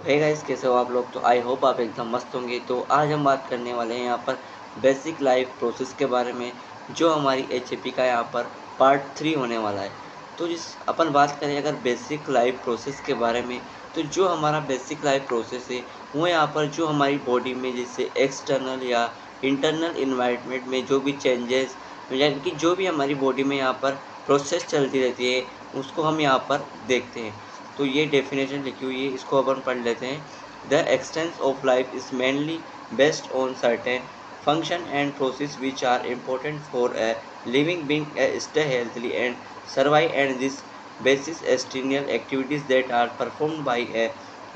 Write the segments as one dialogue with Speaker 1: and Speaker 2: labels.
Speaker 1: Hey guys, कैसे हो आप लोग। तो आई होप आप एकदम मस्त होंगे। तो आज हम बात करने वाले हैं यहाँ पर बेसिक लाइफ प्रोसेस के बारे में, जो हमारी एचएपी का यहाँ पर पार्ट 3 होने वाला है। तो जिस अपन बात करें अगर बेसिक लाइफ प्रोसेस के बारे में, तो जो हमारा बेसिक लाइफ प्रोसेस है वो यहाँ पर जो हमारी बॉडी में जैसे एक्सटर्नल या इंटरनल इन्वायरमेंट में जो भी चेंजेस, यानी कि जो भी हमारी बॉडी में यहाँ पर प्रोसेस चलती रहती है, उसको हम यहाँ पर देखते हैं। तो ये डेफिनेशन लिखी हुई है, इसको अपन पढ़ लेते हैं। The existence of life is mainly based on certain function and process which are important for a living being stay healthily and survive, and this basis external activities that are performed by a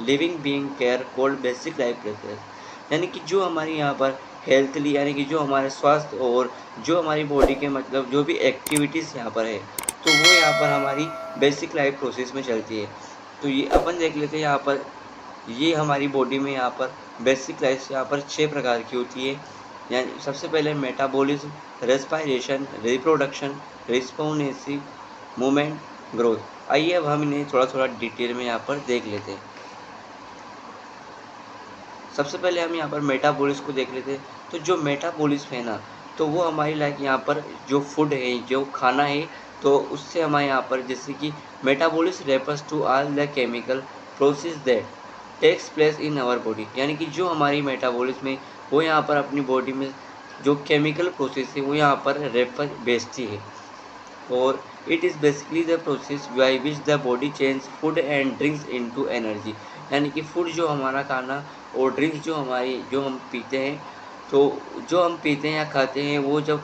Speaker 1: living being care called basic life process। यानी कि जो हमारी यहाँ पर healthily, यानी कि जो हमारे स्वास्थ्य और जो हमारी बॉडी के मतलब जो भी एक्टिविटीज़ यहाँ पर है, तो वो यहाँ पर हमारी बेसिक लाइफ प्रोसेस में चलती है। तो ये अपन देख लेते हैं यहाँ पर, ये हमारी बॉडी में यहाँ पर बेसिक लाइफ यहाँ पर 6 प्रकार की होती है। यानी सबसे पहले metabolism, respiration, reproduction, responsive movement, growth. आइए अब हम इन्हें थोड़ा थोड़ा डिटेल में यहाँ पर देख लेते हैं। सबसे पहले हम यहाँ पर मेटाबॉलिज्म को देख लेते हैं। तो जो मेटाबॉलिज्म है ना, तो वो हमारी लाइक यहाँ पर जो फूड है, जो खाना है, तो उससे हमारे यहाँ पर जैसे कि metabolism refers to all the chemical process that takes place in our body. यानी कि जो हमारी मेटाबॉलिज्म है वो यहाँ पर अपनी बॉडी में जो केमिकल प्रोसेस है वो यहाँ पर रेफर बेचती है। और it is basically the process by which the body change food and drinks into energy. यानी कि फूड जो हमारा खाना और ड्रिंक्स जो हमारी जो हम पीते हैं, तो जो हम पीते हैं या खाते हैं वो जब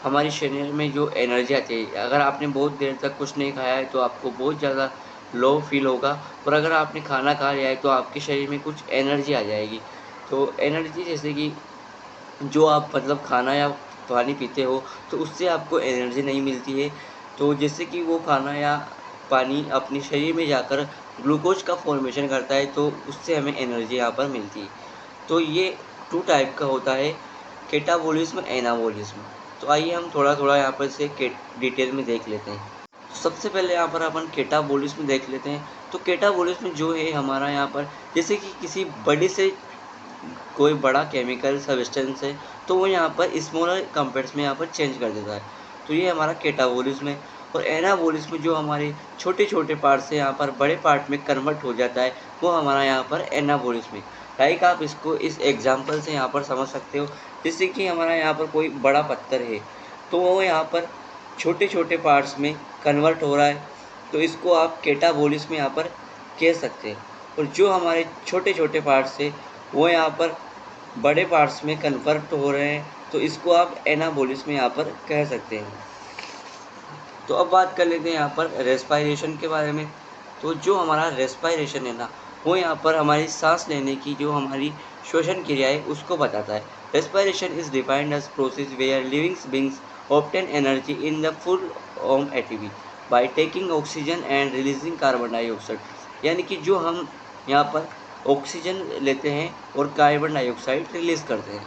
Speaker 1: हमारे शरीर में जो एनर्जी आती है, अगर आपने बहुत देर तक कुछ नहीं खाया है तो आपको बहुत ज़्यादा लो फील होगा, और अगर आपने खाना खा लिया है तो आपके शरीर में कुछ एनर्जी आ जाएगी। तो एनर्जी जैसे कि जो आप मतलब खाना या पानी पीते हो तो उससे आपको एनर्जी नहीं मिलती है। तो जैसे कि वो खाना या पानी अपने शरीर में जाकर ग्लूकोज का फॉर्मेशन करता है, तो उससे हमें एनर्जी यहाँ पर मिलती है। तो ये 2 टाइप का होता है, कैटाबॉलिज्म, एनाबॉलिज्म। तो आइए हम थोड़ा थोड़ा यहाँ पर से डिटेल में देख लेते हैं। तो सबसे पहले यहाँ पर अपन कैटाबॉलिज्म देख लेते हैं। तो कैटाबॉलिज्म जो है हमारा यहाँ पर जैसे कि किसी बड़ी से कोई बड़ा केमिकल सब्सटेंस है, तो वो यहाँ पर स्मॉलर कंपाउंड्स में यहाँ पर चेंज कर देता है। तो ये हमारा कैटाबॉलिज्म है। और एनाबॉलिज्म जो हमारे छोटे छोटे पार्ट से यहाँ पर बड़े पार्ट में कन्वर्ट हो जाता है, वो हमारा यहाँ पर एनाबॉलिज्म है। लाइक आप इसको इस एग्जांपल से यहाँ पर समझ सकते हो। जैसे कि हमारा यहाँ पर कोई बड़ा पत्थर है, तो वो यहाँ पर छोटे छोटे पार्ट्स में कन्वर्ट हो रहा है, तो इसको आप कैटाबॉलिज्म यहाँ पर कह सकते हैं। और जो हमारे छोटे छोटे पार्ट्स है वो यहाँ पर बड़े पार्ट्स में कन्वर्ट हो रहे हैं, तो इसको आप एनाबॉलिज्म यहाँ पर कह सकते हैं। तो अब बात कर लेते हैं यहाँ पर रेस्पायरेशन के बारे में। तो जो हमारा रेस्पायरेशन है ना, वो यहाँ पर हमारी सांस लेने की जो हमारी श्वसन क्रिया है उसको बताता है। Respiration is defined as process where living beings obtain energy in the form of ATP by taking oxygen and releasing carbon dioxide. यानी कि जो हम यहाँ पर ऑक्सीजन लेते हैं और कार्बन डाइऑक्साइड रिलीज़ करते हैं।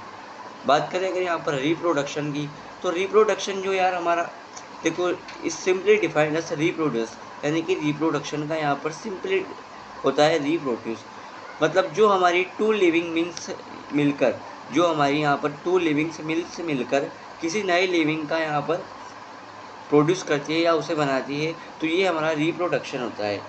Speaker 1: बात करें अगर यहाँ पर रिप्रोडक्शन की, तो रिप्रोडक्शन जो यार हमारा देखो इस सिंपली डिफाइंड एज रिप्रोड्यूस। यानी कि रिप्रोडक्शन का यहाँ पर सिंपली होता है रिप्रोड्यूस। मतलब जो हमारी 2 लिविंग बींग्स मिलकर, जो हमारी यहाँ पर 2 लिविंग्स मिलकर किसी नए लिविंग का यहाँ पर प्रोड्यूस करती है या उसे बनाती है, तो ये हमारा रिप्रोडक्शन होता है।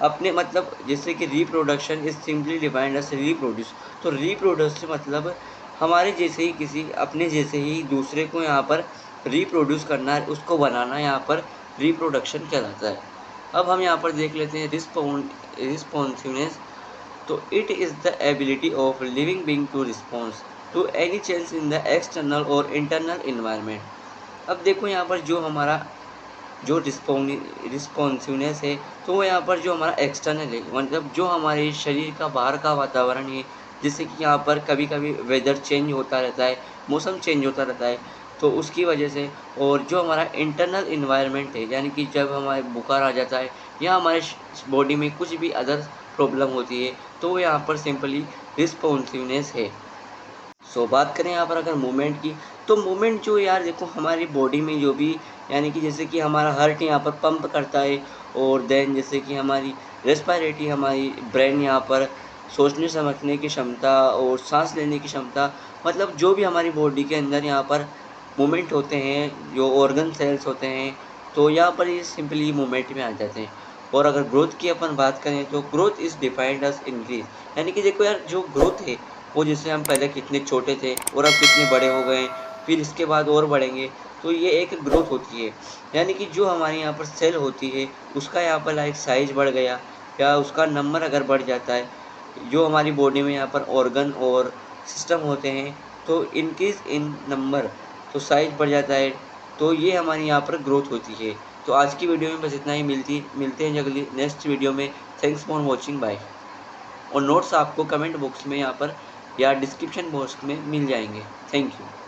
Speaker 1: अपने मतलब जैसे कि reproduction is simply defined as reproduce. तो रिप्रोड्यूस से मतलब हमारे जैसे ही किसी अपने जैसे ही दूसरे को यहाँ पर रिप्रोड्यूस करना है, उसको बनाना यहाँ पर रिप्रोडक्शन कहलाता है। अब हम यहाँ पर देख लेते हैं रिस्पॉन्सिवनेस। तो it is the ability of living being to response to any change in the external और इंटरनल इन्वायरमेंट। अब देखो यहाँ पर जो हमारा जो रिस्पॉन्सिवनेस है, तो वो यहाँ पर जो हमारा एक्सटर्नल है, मतलब जो हमारे शरीर का बाहर का वातावरण है, जैसे कि यहाँ पर कभी कभी वेदर चेंज होता रहता है, मौसम चेंज होता रहता है, तो उसकी वजह से। और जो हमारा इंटरनल इन्वायरमेंट है, यानी कि जब हमारे बुखार आ जाता है या हमारे बॉडी में कुछ भी अदर प्रॉब्लम होती है, तो वो यहाँ पर सिंपली रिस्पॉन्सिवनेस है। बात करें यहाँ पर अगर मूवमेंट की, तो मूवमेंट जो यार देखो हमारी बॉडी में जो भी, यानी कि जैसे कि हमारा हार्ट यहाँ पर पंप करता है, और देन जैसे कि हमारी रेस्पिरेटरी, हमारी ब्रेन यहाँ पर सोचने समझने की क्षमता और साँस लेने की क्षमता, मतलब जो भी हमारी बॉडी के अंदर यहाँ पर मूवमेंट होते हैं, जो ऑर्गन सेल्स होते हैं, तो यहाँ पर ये सिंपली मूवमेंट में आ जाते हैं। और अगर ग्रोथ की अपन बात करें तो growth is defined as increase, यानी कि देखो यार, जो ग्रोथ है वो जैसे हम पहले कितने छोटे थे और अब कितने बड़े हो गए, फिर इसके बाद और बढ़ेंगे, तो ये एक ग्रोथ होती है। यानी कि जो हमारे यहाँ पर सेल होती है, उसका यहाँ पर लाइक साइज़ बढ़ गया या उसका नंबर अगर बढ़ जाता है, जो हमारी बॉडी में यहाँ पर ऑर्गन और सिस्टम होते हैं, तो इनक्रीज़ इन नंबर, तो साइज़ बढ़ जाता है, तो ये हमारी यहाँ पर ग्रोथ होती है। तो आज की वीडियो में बस इतना ही, मिलते हैं अगली नेक्स्ट वीडियो में। Thanks for watching, bye. और नोट्स आपको कमेंट बॉक्स में यहाँ पर या डिस्क्रिप्शन बॉक्स में मिल जाएंगे। Thank you.